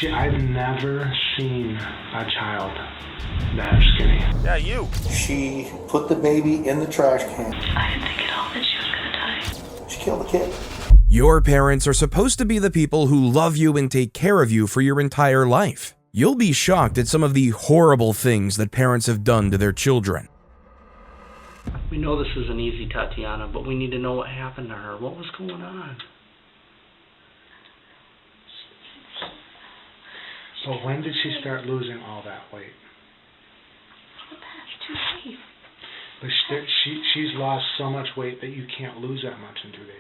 I've never seen a child that skinny. Yeah, you. She put the baby in the trash can. I didn't think at all that she was gonna die. She killed the kid. Your parents are supposed to be the people who love you and take care of you for your entire life. You'll be shocked at some of the horrible things that parents have done to their children. We know this isn't easy, Tatiana, but we need to know what happened to her. What was going on? So when did she start losing all that weight? For the past 2 days. But she's lost so much weight that you can't lose that much in 2 days.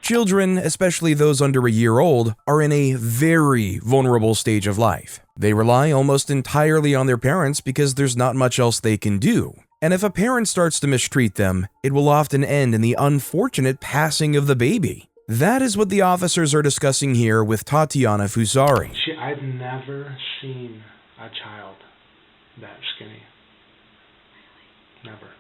Children, especially those under a year old, are in a very vulnerable stage of life. They rely almost entirely on their parents because there's not much else they can do. And if a parent starts to mistreat them, it will often end in the unfortunate passing of the baby. That is what the officers are discussing here with Tatiana Fusari. I've never seen a child that skinny. Never.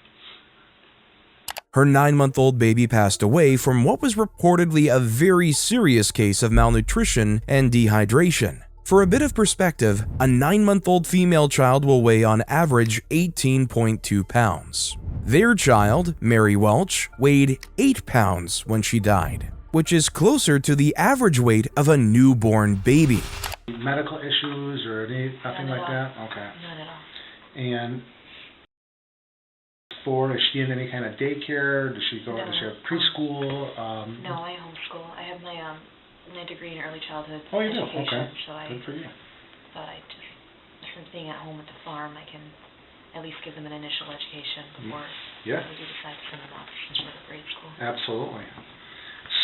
Her 9-month-old baby passed away from what was reportedly a very serious case of malnutrition and dehydration. For a bit of perspective, a 9-month-old female child will weigh on average 18.2 pounds. Their child, Mary Welch, weighed 8 pounds when she died, which is closer to the average weight of a newborn baby. Medical issues or nothing like that? Okay. Not at all. And is she in any kind of daycare? Does she go? No. Does she have preschool? No, I homeschool. I have my degree in early childhood Oh, you do? education. Okay. So Good for you. thought I just, from being at home at the farm, I can at least give them an initial education before Yeah. we do decide to send them off to some sort of grade school. Absolutely.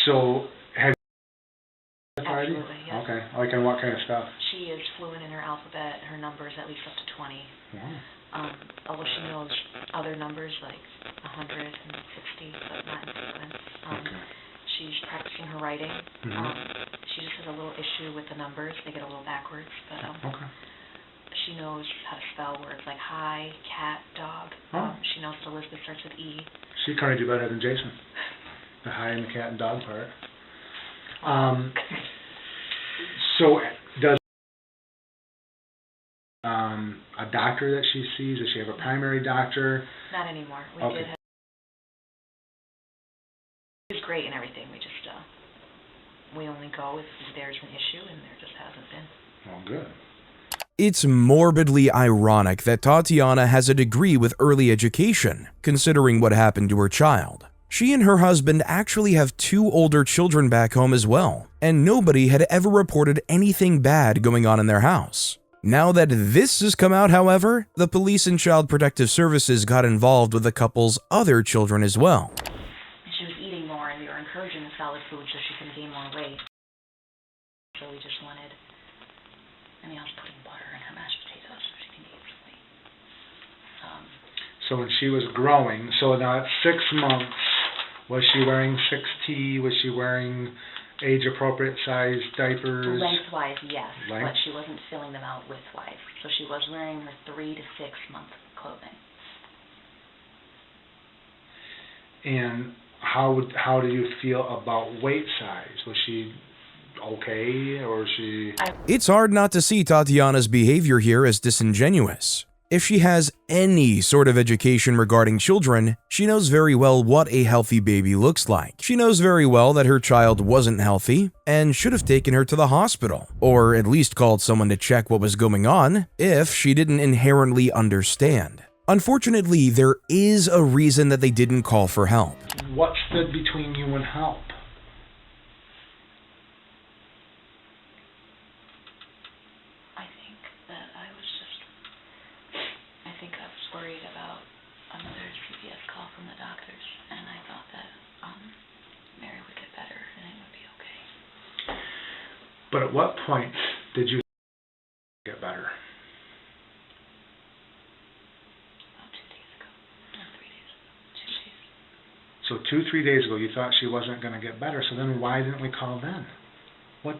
So, have you already? Absolutely, yes. Okay. Like, and what kind of stuff? She is fluent in her alphabet, her numbers at least up to 20. Wow. Although she knows other numbers like 160, but not in sequence. Okay. She's practicing her writing. Mhm. She just has a little issue with the numbers. They get a little backwards, but Okay. she knows how to spell words like hi, cat, dog. Oh. She knows that Elizabeth starts with E. She kind of do better than Jason. The high and the cat and dog part. So, does a doctor that she sees, does she have a primary doctor? Not anymore. We Okay. did have. She's great and everything. We just we only go if there's an issue, and there just hasn't been. Oh, good. It's morbidly ironic that Tatiana has a degree with early education, considering what happened to her child. She and her husband actually have 2 older children back home as well, and nobody had ever reported anything bad going on in their house. Now that this has come out, however, the police and Child Protective Services got involved with the couple's other children as well. And she was eating more, and we were encouraging the solid food so she can gain more weight. So we just wanted, I was putting butter in her mashed potatoes so she can gain some weight. So when she was growing, so now at 6 months, was she wearing 6T? Was she wearing age-appropriate size diapers? Lengthwise, yes, Length? but she wasn't filling them out widthwise. So she was wearing her 3 to 6 month clothing. And how do you feel about weight size? Was she okay, or was she... It's hard not to see Tatiana's behavior here as disingenuous. If she has any sort of education regarding children, she knows very well what a healthy baby looks like. She knows very well that her child wasn't healthy and should have taken her to the hospital, or at least called someone to check what was going on if she didn't inherently understand. Unfortunately, there is a reason that they didn't call for help. What stood between you and help? I was worried about another CPS call from the doctors, and I thought that Mary would get better and it would be okay. But at what point did you get better? About 2 days ago, or 3 days ago, 2 days. So 2-3 days ago you thought she wasn't going to get better, so then why didn't we call then? What?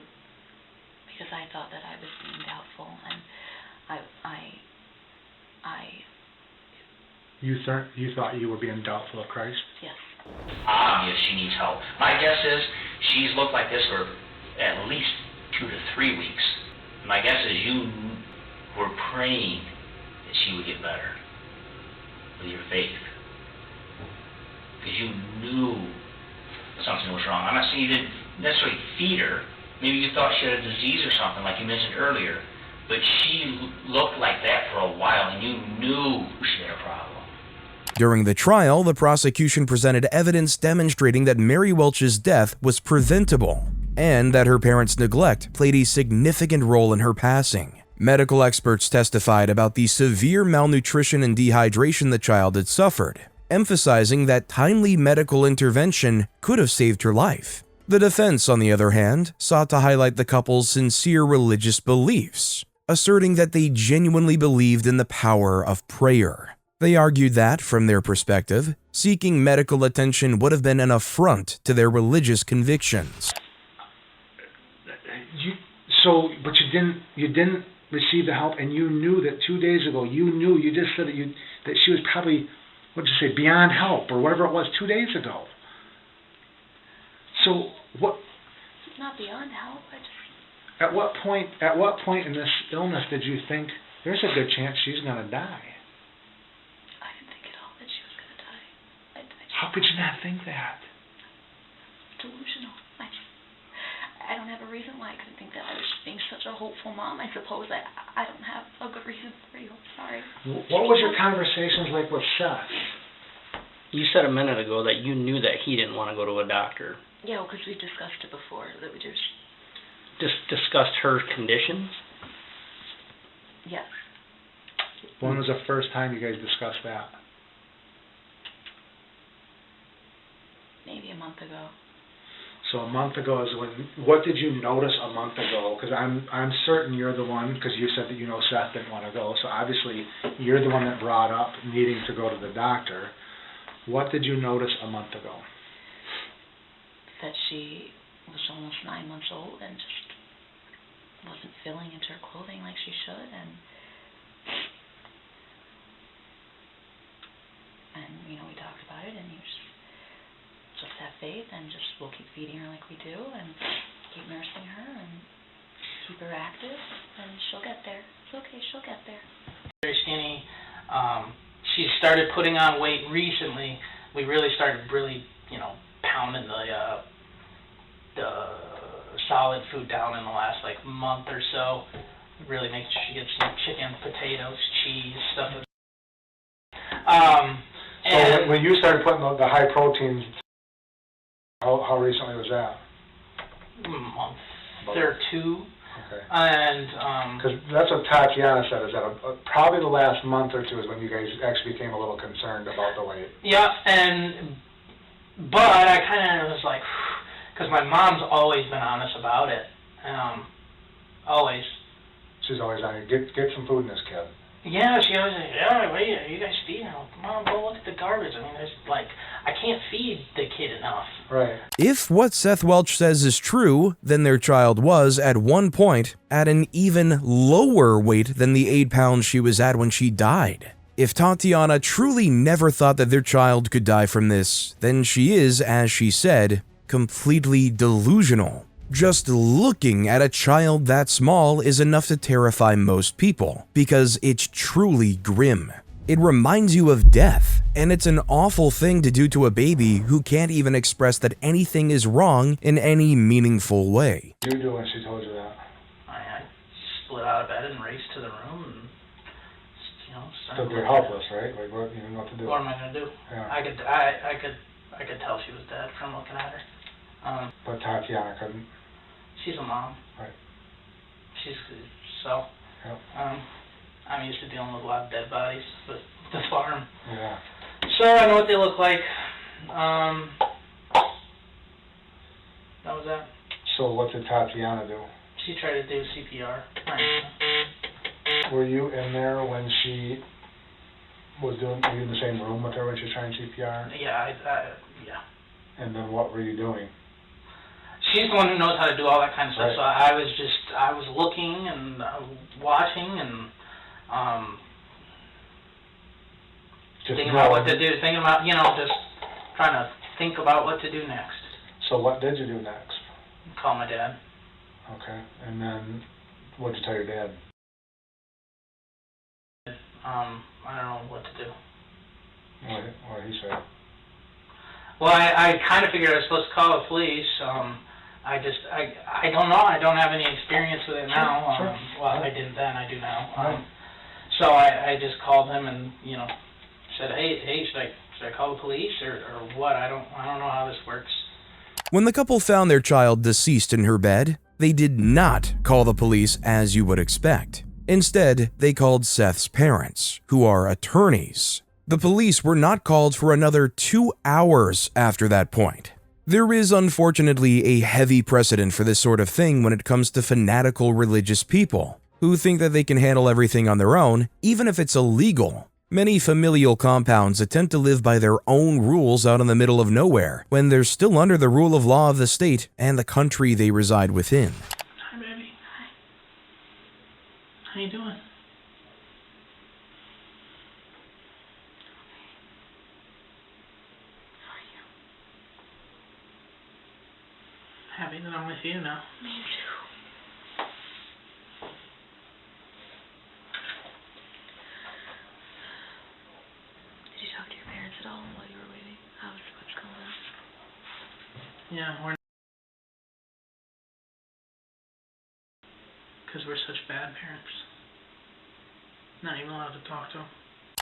Because I thought that I was being doubtful, and You thought you were being doubtful of Christ? yes. Obvious she needs help. My guess is she's looked like this for at least 2 to 3 weeks. my guess is you were praying that she would get better with your faith. Because you knew something was wrong. I'm not saying you didn't necessarily feed her. Maybe you thought she had a disease or something, like you mentioned earlier. But she looked like that for a while, and you knew she had a problem. During the trial, the prosecution presented evidence demonstrating that Mary Welch's death was preventable, and that her parents' neglect played a significant role in her passing. Medical experts testified about the severe malnutrition and dehydration the child had suffered, emphasizing that timely medical intervention could have saved her life. The defense, on the other hand, sought to highlight the couple's sincere religious beliefs, asserting that they genuinely believed in the power of prayer. They argued that, from their perspective, seeking medical attention would have been an affront to their religious convictions. But you didn't receive the help, and you knew that 2 days ago, you just said that she was probably, what did you say, beyond help, or whatever it was 2 days ago. So what? It's not beyond help. At what point in this illness did you think there's a good chance she's going to die? I didn't think at all that she was going to die. How could you not think that? Delusional. I don't have a reason why I couldn't think that. I was just being such a hopeful mom. I suppose I don't have a good reason for you. Sorry. What was your conversations like with Seth? You said a minute ago that you knew that he didn't want to go to a doctor. Yeah, because we discussed it before. That we just discussed her conditions? Yes. When was the first time you guys discussed that? Maybe a month ago. So a month ago is when. What did you notice a month ago? Because I'm certain you're the one, because you said that Seth didn't want to go. So obviously you're the one that brought up needing to go to the doctor. What did you notice a month ago? That she was almost 9 months old and just wasn't filling into her clothing like she should, and we talked about it, and you just have faith, and we'll keep feeding her like we do, and keep nursing her, and keep her active, and she'll get there. It's okay, she'll get there. Very skinny. She started putting on weight recently. We really started pounding the solid food down in the last month or so. Really make sure she gets some chicken, potatoes, cheese, stuff. So when you started putting the high proteins, how recently was that? A month or two. Okay. And because that's what Tatiana said, is that probably the last month or two is when you guys actually became a little concerned about the weight. Yeah, but I kind of was like, because my mom's always been honest about it. Always. She's always on it. Get some food in this kid. Yeah, she always says, yeah, wait, are you guys feeding her? Mom, go look at the garbage. I mean, I can't feed the kid enough. Right. If what Seth Welch says is true, then their child was, at one point, at an even lower weight than the 8 pounds she was at when she died. If Tatiana truly never thought that their child could die from this, then she is, as she said, completely delusional. Just looking at a child that small is enough to terrify most people, because it's truly grim. It reminds you of death, and it's an awful thing to do to a baby who can't even express that anything is wrong in any meaningful way. What did you do when she told you that? I split out of bed and raced to the room and, So you're helpless, right? Like, you didn't know what to do. What am I going to do? Yeah. I could tell she was dead from looking at her. But Tatiana couldn't. She's a mom. Right. So. Yep. I'm used to dealing with a lot of dead bodies with the farm. Yeah. So I know what they look like. That was that. So what did Tatiana do? She tried to do CPR. Were you in there when she was doing? Were you in the same room with her when she was trying CPR? Yeah, yeah. And then what were you doing? She's the one who knows how to do all that kind of stuff. Right. So I was looking and watching and Just thinking about what to do. Thinking about just trying to think about what to do next. So what did you do next? Call my dad. Okay, and then What'd you tell your dad? I don't know what to do. What did he say? Well, I kind of figured I was supposed to call the police. I don't know. I don't have any experience with it now. Sure. Well, I didn't then. I do now. Right. So I just called him and said, hey, should I call the police or what? I don't know how this works. When the couple found their child deceased in her bed, they did not call the police as you would expect. Instead, they called Seth's parents, who are attorneys. The police were not called for another 2 hours after that point. There is unfortunately a heavy precedent for this sort of thing when it comes to fanatical religious people, who think that they can handle everything on their own, even if it's illegal. Many familial compounds attempt to live by their own rules out in the middle of nowhere, when they're still under the rule of law of the state and the country they reside within. Hi, baby. Hi. How you doing? Happy that I'm with you now. Me too. Did you talk to your parents at all while you were waiting? What's going on? Yeah, because we're such bad parents. Not even allowed to talk to them.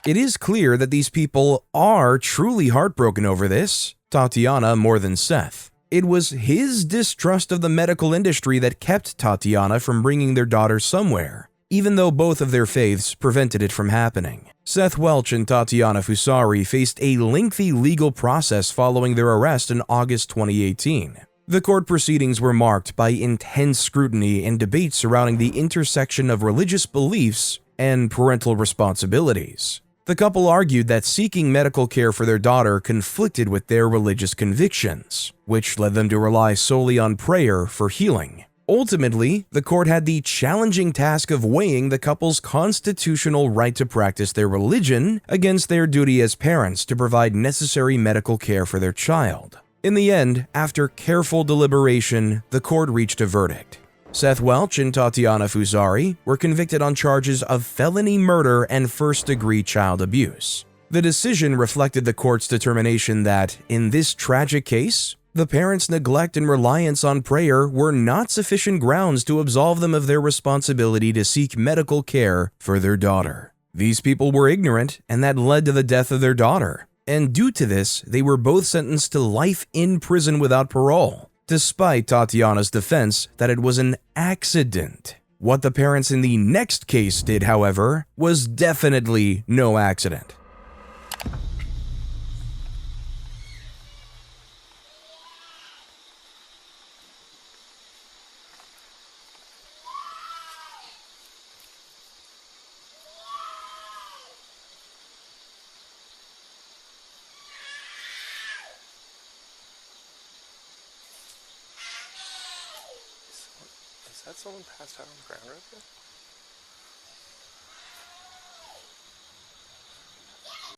It is clear that these people are truly heartbroken over this, Tatiana more than Seth. It was his distrust of the medical industry that kept Tatiana from bringing their daughter somewhere, even though both of their faiths prevented it from happening. Seth Welch and Tatiana Fusari faced a lengthy legal process following their arrest in August 2018. The court proceedings were marked by intense scrutiny and debate surrounding the intersection of religious beliefs and parental responsibilities. The couple argued that seeking medical care for their daughter conflicted with their religious convictions, which led them to rely solely on prayer for healing. Ultimately, the court had the challenging task of weighing the couple's constitutional right to practice their religion against their duty as parents to provide necessary medical care for their child. In the end, after careful deliberation, the court reached a verdict. Seth Welch and Tatiana Fusari were convicted on charges of felony murder and first-degree child abuse. The decision reflected the court's determination that, in this tragic case, the parents' neglect and reliance on prayer were not sufficient grounds to absolve them of their responsibility to seek medical care for their daughter. These people were ignorant, and that led to the death of their daughter. And due to this, they were both sentenced to life in prison without parole, despite Tatiana's defense that it was an accident. What the parents in the next case did, however, was definitely no accident. Is that someone passed out on the ground right there?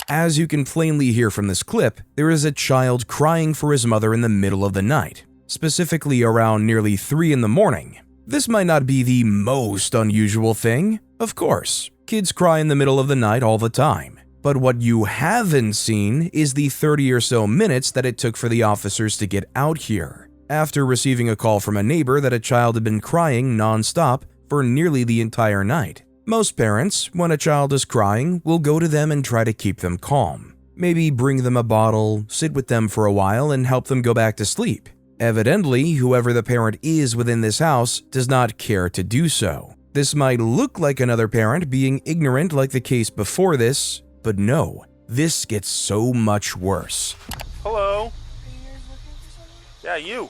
As you can plainly hear from this clip, there is a child crying for his mother in the middle of the night, specifically around nearly 3 in the morning. This might not be the most unusual thing, of course. Kids cry in the middle of the night all the time. But what you haven't seen is the 30 or so minutes that it took for the officers to get out here, after receiving a call from a neighbor that a child had been crying non-stop for nearly the entire night. Most parents, when a child is crying, will go to them and try to keep them calm. Maybe bring them a bottle, sit with them for a while, and help them go back to sleep. Evidently, whoever the parent is within this house does not care to do so. This might look like another parent being ignorant like the case before this, but no, this gets so much worse. Hello? Are you guys looking for someone? Yeah, you.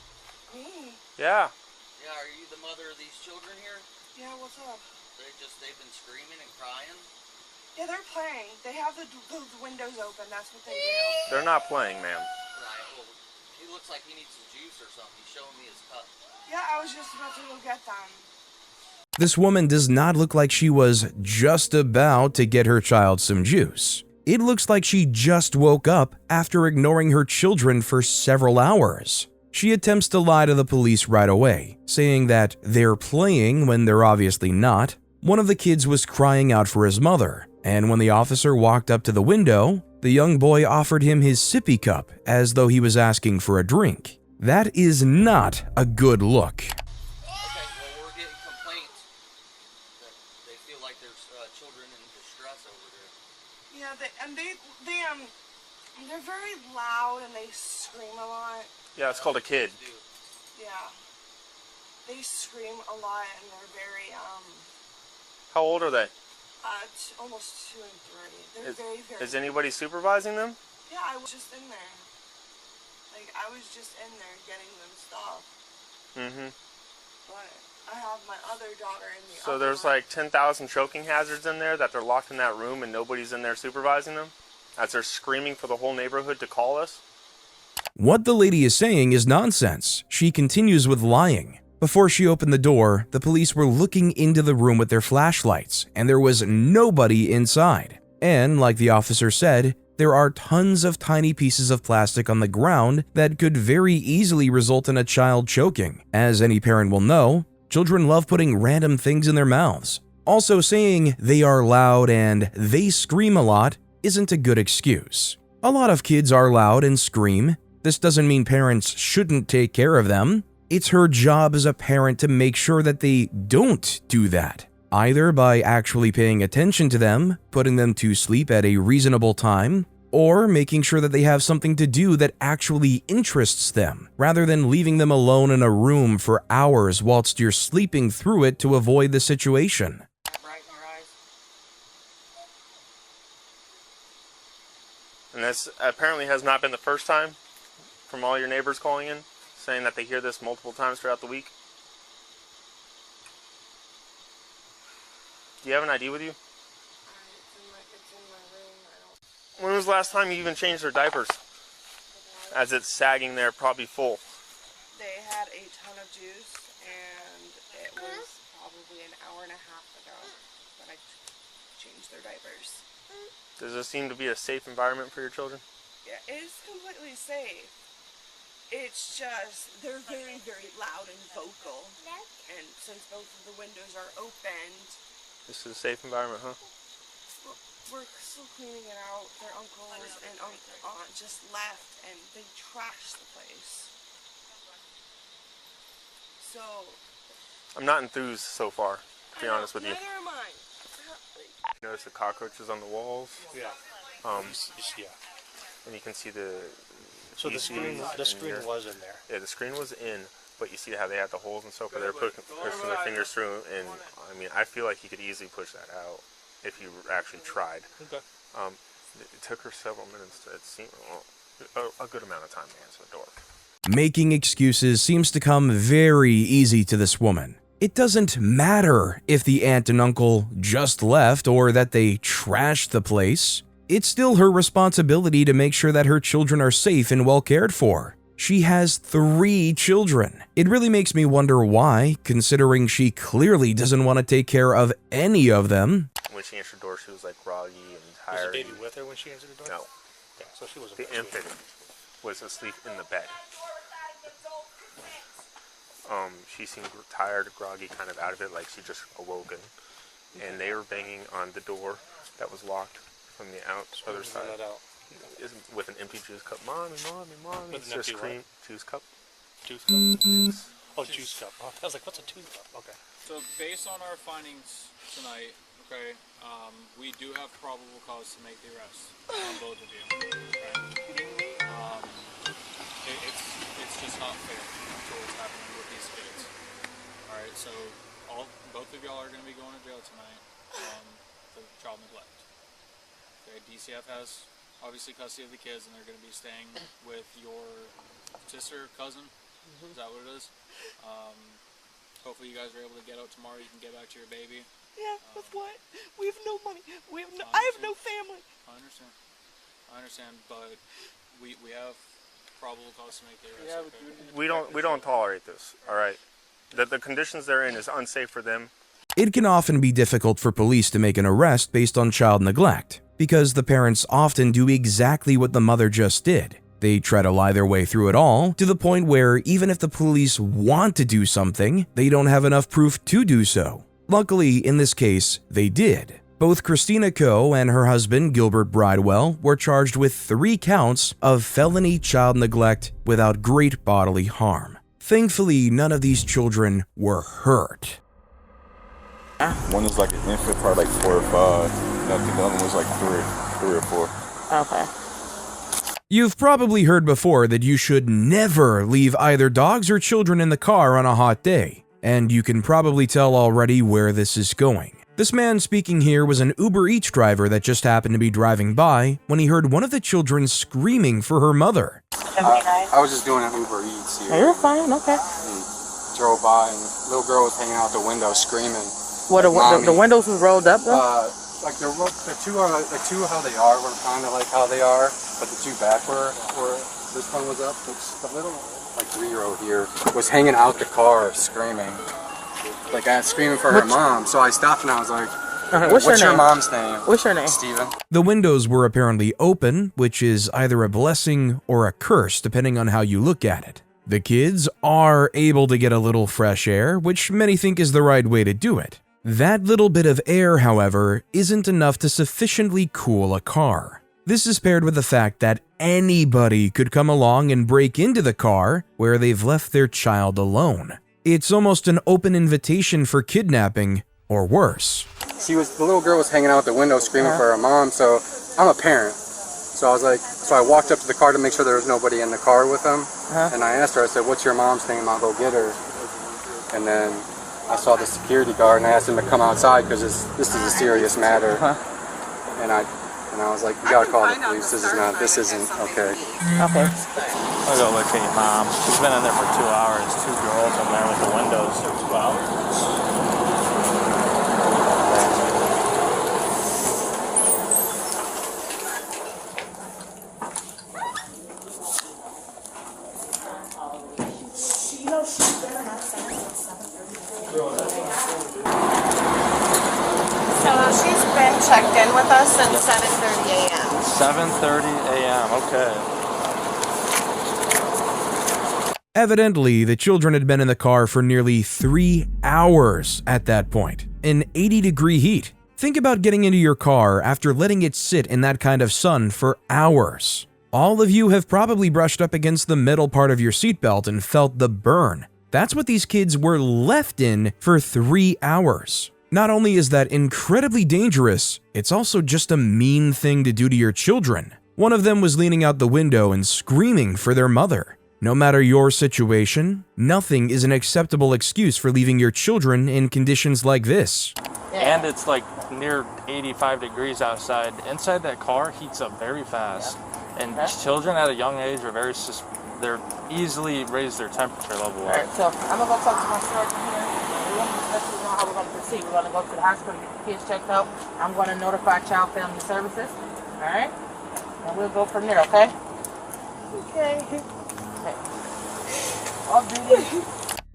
Me? Yeah. Yeah, are you the mother of these children here? Yeah, what's up? They've been screaming and crying? Yeah, they're playing. They have the windows open. That's what they do. They're not playing, ma'am. Right, well, he looks like he needs some juice or something. He's showing me his cup. Yeah, I was just about to go get them. This woman does not look like she was just about to get her child some juice. It looks like she just woke up after ignoring her children for several hours. She attempts to lie to the police right away, saying that they're playing when they're obviously not. One of the kids was crying out for his mother, and when the officer walked up to the window, the young boy offered him his sippy cup as though he was asking for a drink. That is not a good look. Okay, well, we're getting complaints that they feel like there's children in distress over there. Yeah, they're very loud and they scream a lot. Yeah, it's called a kid. Yeah. They scream a lot and they're very, How old are they? almost 2 and 3. They're very Is anybody supervising them? Yeah, I was just in there. Like, I was just in there getting them stuff. Mm-hmm. But I have my other daughter in the So other there's room. like 10,000 choking hazards in there that they're locked in that room and nobody's in there supervising them? As they're screaming for the whole neighborhood to call us? What the lady is saying is nonsense. She continues with lying. Before she opened the door, the police were looking into the room with their flashlights, and there was nobody inside. And like the officer said, there are tons of tiny pieces of plastic on the ground that could very easily result in a child choking. As any parent will know, children love putting random things in their mouths. Also, saying they are loud and they scream a lot isn't a good excuse. A lot of kids are loud and scream. This doesn't mean parents shouldn't take care of them. It's her job as a parent to make sure that they don't do that, either by actually paying attention to them, putting them to sleep at a reasonable time, or making sure that they have something to do that actually interests them, rather than leaving them alone in a room for hours whilst you're sleeping through it to avoid the situation. Right in your eyes. And this apparently has not been the first time from all your neighbors calling in, saying that they hear this multiple times throughout the week. Do you have an ID with you? It's in my room. When was the last time you even changed their diapers? As it's sagging there, probably full. They had a ton of juice, and it was probably an hour and a half ago that I changed their diapers. Does this seem to be a safe environment for your children? Yeah, it's completely safe. It's just, they're very, very loud and vocal. And since both of the windows are opened, This is a safe environment, huh? we're still cleaning it out. Their uncles and aunt just left and they trashed the place. So, I'm not enthused so far, to be honest with you. neither am I. Notice the cockroaches on the walls. Yeah. Yeah. And you can see the So the screen was in there. Yeah, the screen was in, but you see how they had the holes and stuff where they're pushing their fingers through, and I mean, I feel like you could easily push that out if you actually tried. Okay. It took her several minutes to, it seemed, a good amount of time to answer the door. Making excuses seems to come very easy to this woman. It doesn't matter if the aunt and uncle just left or that they trashed the place. It's still her responsibility to make sure that her children are safe and well cared for. She has 3 children. It really makes me wonder why, considering she clearly doesn't want to take care of any of them. When she answered the door, she was like groggy and Was tired. the baby with her when she answered the door? No. Okay, so she was The infant was asleep in the bed. She seemed tired, groggy, kind of out of it, like she just awoken. And they were banging on the door that was locked from the other side. With an empty juice cup. Mommy, mommy, mommy. With an It's just empty cream. Juice cup. Juice cup? Oh, juice cup. Oh, I was like, what's a juice cup? Okay. So based on our findings tonight, okay, we do have probable cause to make the arrest on both of you. Right? It's just not fair to what's happening with these kids. All right, so both of y'all are going to be going to jail tonight for child neglect. Okay, DCF has obviously custody of the kids, and they're going to be staying with your sister, cousin. Is that what it is? Hopefully you guys are able to get out tomorrow. You can get back to your baby. Yeah, with what? We have no money. I have no family. I understand, but we have probable cause to make the arrest. Okay? We don't tolerate this. All right. The conditions they're in is unsafe for them. It can often be difficult for police to make an arrest based on child neglect, because the parents often do exactly what the mother just did. They try to lie their way through it all, to the point where even if the police want to do something, they don't have enough proof to do so. Luckily, in this case, they did. Both Christina Coe and her husband, Gilbert Bridewell, were charged with 3 counts of felony child neglect without great bodily harm. Thankfully, none of these children were hurt. One was like an infant, probably like 4 or 5. And I think the other one was like 3 or 4. Okay. You've probably heard before that you should never leave either dogs or children in the car on a hot day, and you can probably tell already where this is going. This man speaking here was an Uber Eats driver that just happened to be driving by when he heard one of the children screaming for her mother. I was just doing an Uber Eats here. You're fine, okay. And drove by, and the little girl was hanging out the window screaming. What, the windows was rolled up though? Like the two are like how they are were kind of like how they are, but the 2 back were this one was up. The little like 3-year-old here was hanging out the car screaming, like screaming for her mom. So I stopped and I was like, "What's your mom's name?" What's your name? Steven. The windows were apparently open, which is either a blessing or a curse depending on how you look at it. The kids are able to get a little fresh air, which many think is the right way to do it. That little bit of air, however, isn't enough to sufficiently cool a car. This is paired with the fact that anybody could come along and break into the car where they've left their child alone. It's almost an open invitation for kidnapping, or worse. The little girl was hanging out the window screaming for her mom, so I'm a parent. So I walked up to the car to make sure there was nobody in the car with them. And I asked her, I said, "What's your mom's name? I'll go get her." And then I saw the security guard and I asked him to come outside because this is a serious matter. And I was like, "You gotta call the police. This isn't okay." Okay. I'll go look at your mom. She's been in there for 2 hours. 2 girls in there with the windows for 2 hours. So she's been checked in with us since 7:30 a.m. 7:30 a.m. Okay. Evidently, the children had been in the car for nearly 3 hours at that point, in 80-degree heat. Think about getting into your car after letting it sit in that kind of sun for hours. All of you have probably brushed up against the metal part of your seatbelt and felt the burn. That's what these kids were left in for 3 hours. Not only is that incredibly dangerous, it's also just a mean thing to do to your children. One of them was leaning out the window and screaming for their mother. No matter your situation, nothing is an acceptable excuse for leaving your children in conditions like this. And it's like near 85 degrees outside. Inside that car heats up very fast. And children at a young age are they're easily raise their temperature level. Alright, so I'm gonna go talk to my sergeant here. We're gonna let you know how we're gonna proceed. We're gonna go to the hospital, get the kids checked out. I'm gonna notify Child Family Services. Alright? And we'll go from there, okay? Okay.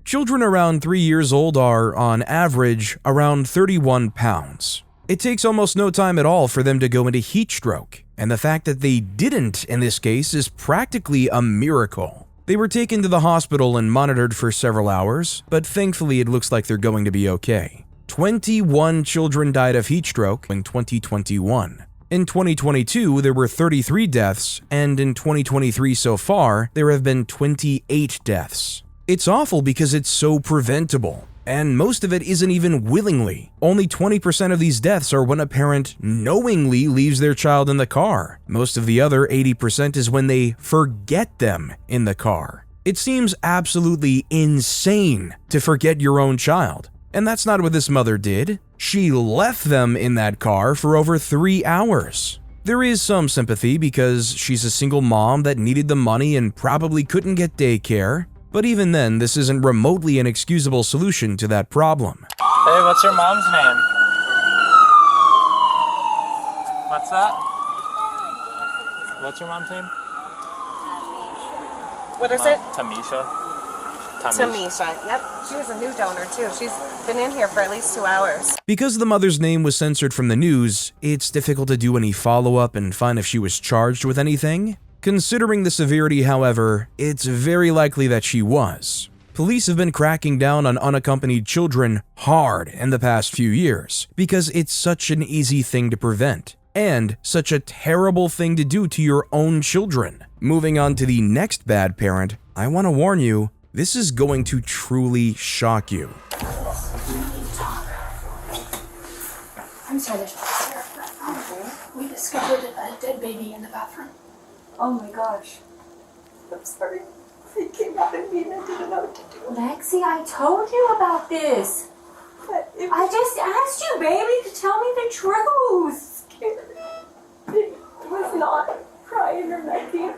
Children around 3 years old are, on average, around 31 pounds. It takes almost no time at all for them to go into heat stroke, and the fact that they didn't in this case is practically a miracle. They were taken to the hospital and monitored for several hours, but thankfully it looks like they're going to be okay. 21 children died of heat stroke in 2021. In 2022, there were 33 deaths, and in 2023 so far, there have been 28 deaths. It's awful because it's so preventable, and most of it isn't even willingly. Only 20% of these deaths are when a parent knowingly leaves their child in the car. Most of the other 80% is when they forget them in the car. It seems absolutely insane to forget your own child. And that's not what this mother did. She left them in that car for over 3 hours. There is some sympathy because she's a single mom that needed the money and probably couldn't get daycare. But even then, this isn't remotely an excusable solution to that problem. Hey, what's your mom's name? What's that? What's your mom's name? What is it? Tomesha. Tomesha, yep. She was a new donor too. She's been in here for at least 2 hours. Because the mother's name was censored from the news, it's difficult to do any follow-up and find if she was charged with anything. Considering the severity, however, it's very likely that she was. Police have been cracking down on unaccompanied children hard in the past few years because it's such an easy thing to prevent and such a terrible thing to do to your own children. Moving on to the next bad parent, I want to warn you, this is going to truly shock you. I'm sorry, there's we discovered a dead baby in the bathroom. Oh my gosh. I'm sorry. It came out of me and I didn't know what to do. Lexi, I told you about this. I just asked you, baby, to tell me the truth. It was not crying or nothing.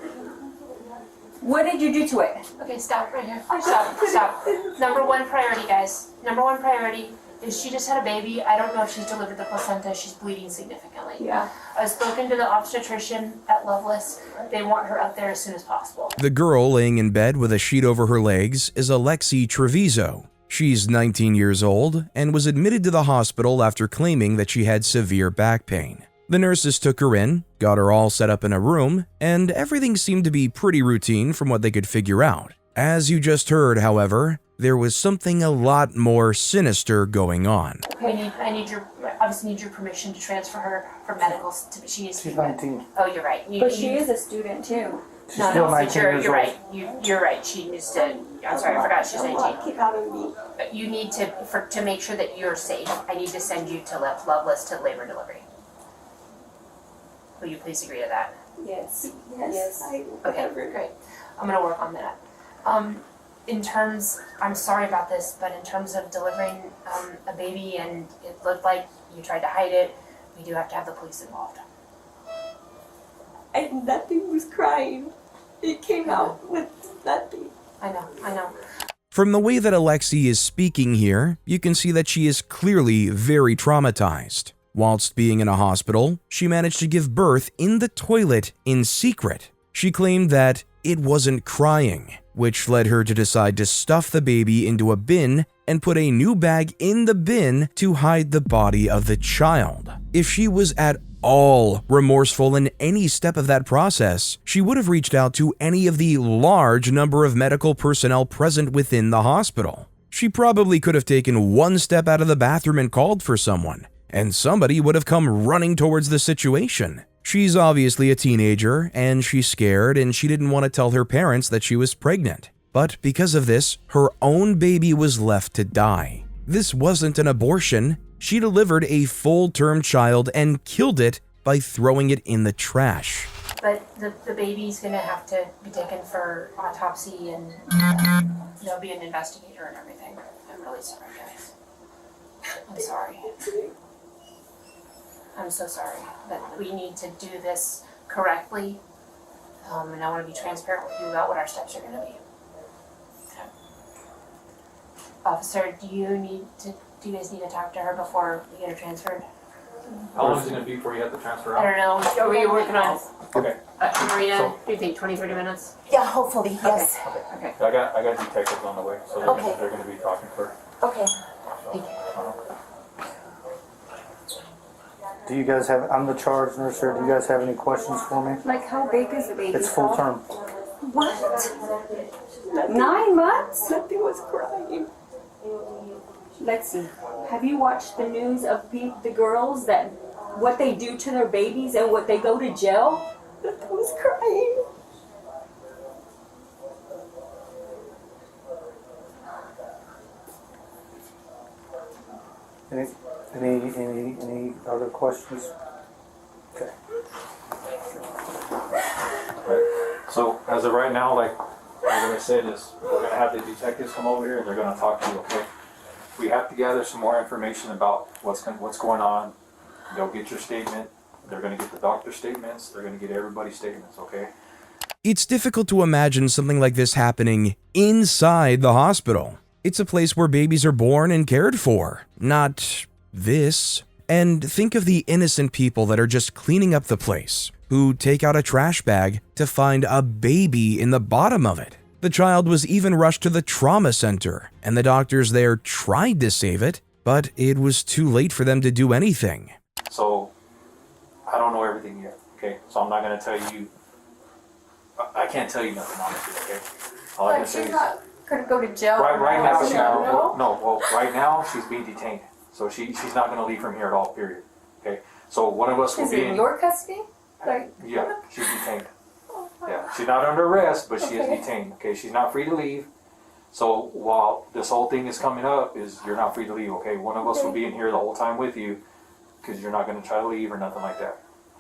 What did you do to it? Okay, stop right here. Stop. Number one priority, guys. Number one priority is she just had a baby. I don't know if she's delivered the placenta. She's bleeding significantly. Yeah. I've spoken to the obstetrician at Loveless. They want her out there as soon as possible. The girl laying in bed with a sheet over her legs is Alexee Trevizo. She's 19 years old and was admitted to the hospital after claiming that she had severe back pain. The nurses took her in, got her all set up in a room, and everything seemed to be pretty routine from what they could figure out. As you just heard, however, there was something a lot more sinister going on. Okay, I obviously need your permission to transfer her for medicals. She needs to be 19. Oh, you're right. But she is a student too. She's still 19 years you're old. right. You're right. She needs to. I'm sorry, I forgot she's 19. Keep out of me. But you need to make sure that you're safe. I need to send you to Loveless to labor and delivery. Will you please agree to that? Yes. Okay, great. I'm gonna work on that. In terms, I'm sorry about this, but in terms of delivering a baby and it looked like you tried to hide it, we do have to have the police involved. And nothing was crying. It came out with nothing. I know. From the way that Alexee is speaking here, you can see that she is clearly very traumatized. Whilst being in a hospital, she managed to give birth in the toilet in secret. She claimed that it wasn't crying, which led her to decide to stuff the baby into a bin and put a new bag in the bin to hide the body of the child. If she was at all remorseful in any step of that process, she would have reached out to any of the large number of medical personnel present within the hospital. She probably could have taken one step out of the bathroom and called for someone, and somebody would have come running towards the situation. She's obviously a teenager, and she's scared, and she didn't want to tell her parents that she was pregnant. But because of this, her own baby was left to die. This wasn't an abortion. She delivered a full-term child and killed it by throwing it in the trash. But the baby's gonna have to be taken for autopsy and there'll be an investigator and everything. I'm really sorry, guys. I'm sorry. I'm so sorry, but we need to do this correctly, and I want to be transparent with you about what our steps are going to be. Okay. Officer, do you guys need to talk to her before we get her transferred? How long is it going to be before you have to transfer out? I don't know. What are you working on? Okay. Marina, So- do you think 20, 30 minutes? Yeah, hopefully, yes. Okay. I got detectives on the way, so they're going to be talking for. Okay. Thank you. Do you guys have, I'm the charge nurse here, do you guys have any questions for me? Like, how big is the baby? It's full term. What? 9 months? Nothing was crying. Lexi, have you watched the news of the girls that what they do to their babies and what they go to jail? Nothing was crying. Any other questions? Okay. So as of right now, like what I said is, we're gonna have the detectives come over here and they're gonna talk to you. Okay. We have to gather some more information about what's going on. They'll get your statement. They're gonna get the doctor's statements. They're gonna get everybody's statements. Okay. It's difficult to imagine something like this happening inside the hospital. It's a place where babies are born and cared for, not this. And think of the innocent people that are just cleaning up the place, who take out a trash bag to find a baby in the bottom of it. The child was even rushed to the trauma center, and the doctors there tried to save it, but it was too late for them to do anything. So I don't know everything yet. Okay. So I'm not gonna tell you I can't tell you nothing honestly, okay? All I can But say she's is, not gonna go to jail. right now, No? well, right now, she's being detained. So she's not gonna leave from here at all, period, okay? So one of us will She's be in your custody? Like, yeah, she's detained. Yeah, she's not under arrest, but she is Okay. detained, okay? She's not free to leave. So while this whole thing is coming up, is you're not free to leave, okay? One of us will be in here the whole time with you, because you're not gonna try to leave or nothing like that.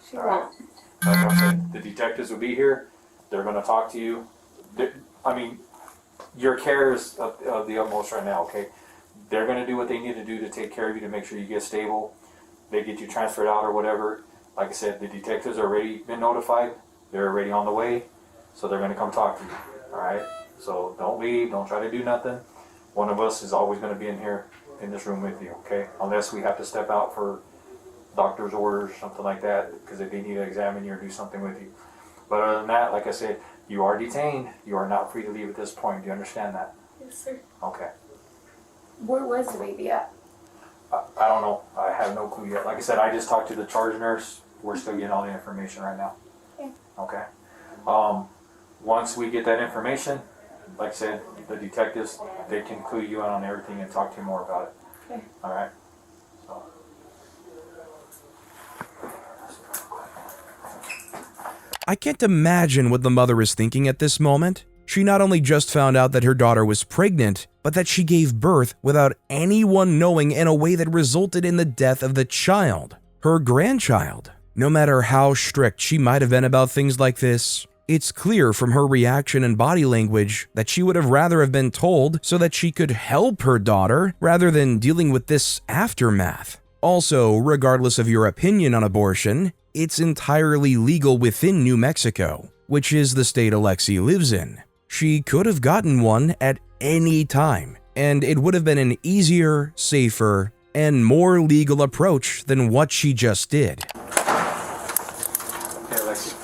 she All right? won't. Like I said, the detectives will be here. They're gonna talk to you. I mean, your care is of the utmost right now, okay? They're gonna do what they need to do to take care of you, to make sure you get stable. They get you transferred out or whatever. Like I said, the detectives are already been notified. They're already on the way. So they're gonna come talk to you, all right? So don't leave, don't try to do nothing. One of us is always gonna be in here, in this room with you, okay? Unless we have to step out for doctor's orders, something like that, because if they need to examine you or do something with you. But other than that, like I said, you are detained. You are not free to leave at this point. Do you understand that? Yes, sir. Okay. Where was the baby at? I don't know. I have no clue yet. Like I said, I just talked to the charge nurse. We're still getting all the information right now. Okay. Okay. Once we get that information, like I said, the detectives, they can clue you in on everything and talk to you more about it. Okay. All right. So. I can't imagine what the mother is thinking at this moment. She not only just found out that her daughter was pregnant, but that she gave birth without anyone knowing, in a way that resulted in the death of the child, her grandchild. No matter how strict she might have been about things like this, it's clear from her reaction and body language that she would have rather have been told so that she could help her daughter rather than dealing with this aftermath. Also, regardless of your opinion on abortion, it's entirely legal within New Mexico, which is the state Alexee lives in. She could have gotten one at any time, and it would have been an easier, safer, and more legal approach than what she just did. Okay, Alexee.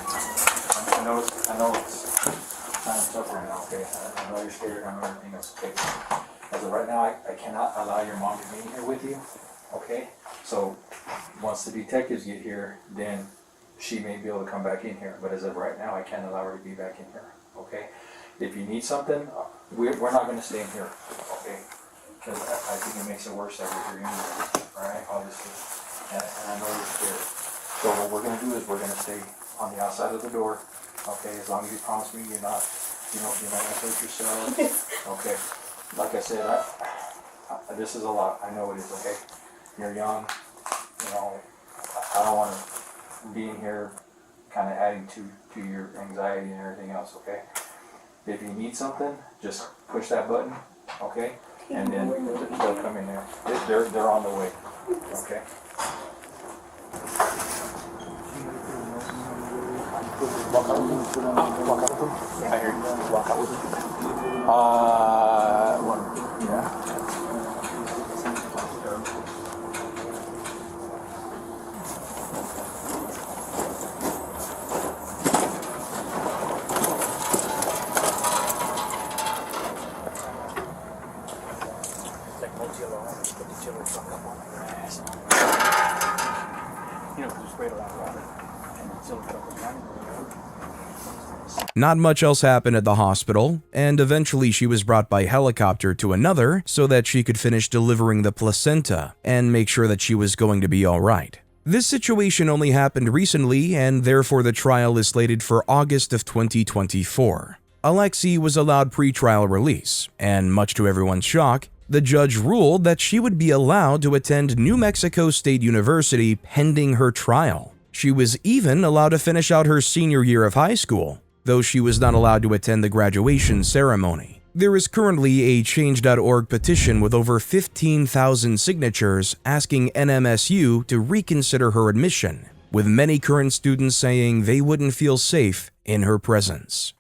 I know it's kind of tough right now, okay? I know you're scared, I know everything else, okay? As of right now, I cannot allow your mom to be in here with you, okay? So, once the detectives get here, then she may be able to come back in here. But as of right now, I can't allow her to be back in here, okay? If you need something, we're not going to stay in here, okay? Because I think it makes it worse that we're here anyway, alright, obviously. And I know you're scared. So what we're going to do is we're going to stay on the outside of the door, okay? As long as you promise me you're not going to hurt yourself, okay? Like I said, this is a lot. I know it is, okay? You're young, you know, I don't want to be in here kind of adding to your anxiety and everything else, okay? If you need something, just push that button, okay? And then they'll come in there. They're on the way, okay? I hear you. Walk out with me. Yeah. Not much else happened at the hospital, and eventually she was brought by helicopter to another so that she could finish delivering the placenta and make sure that she was going to be alright. This situation only happened recently, and therefore the trial is slated for August of 2024. Alexee was allowed pretrial release, and much to everyone's shock, the judge ruled that she would be allowed to attend New Mexico State University pending her trial. She was even allowed to finish out her senior year of high school, though she was not allowed to attend the graduation ceremony. There is currently a Change.org petition with over 15,000 signatures asking NMSU to reconsider her admission, with many current students saying they wouldn't feel safe in her presence.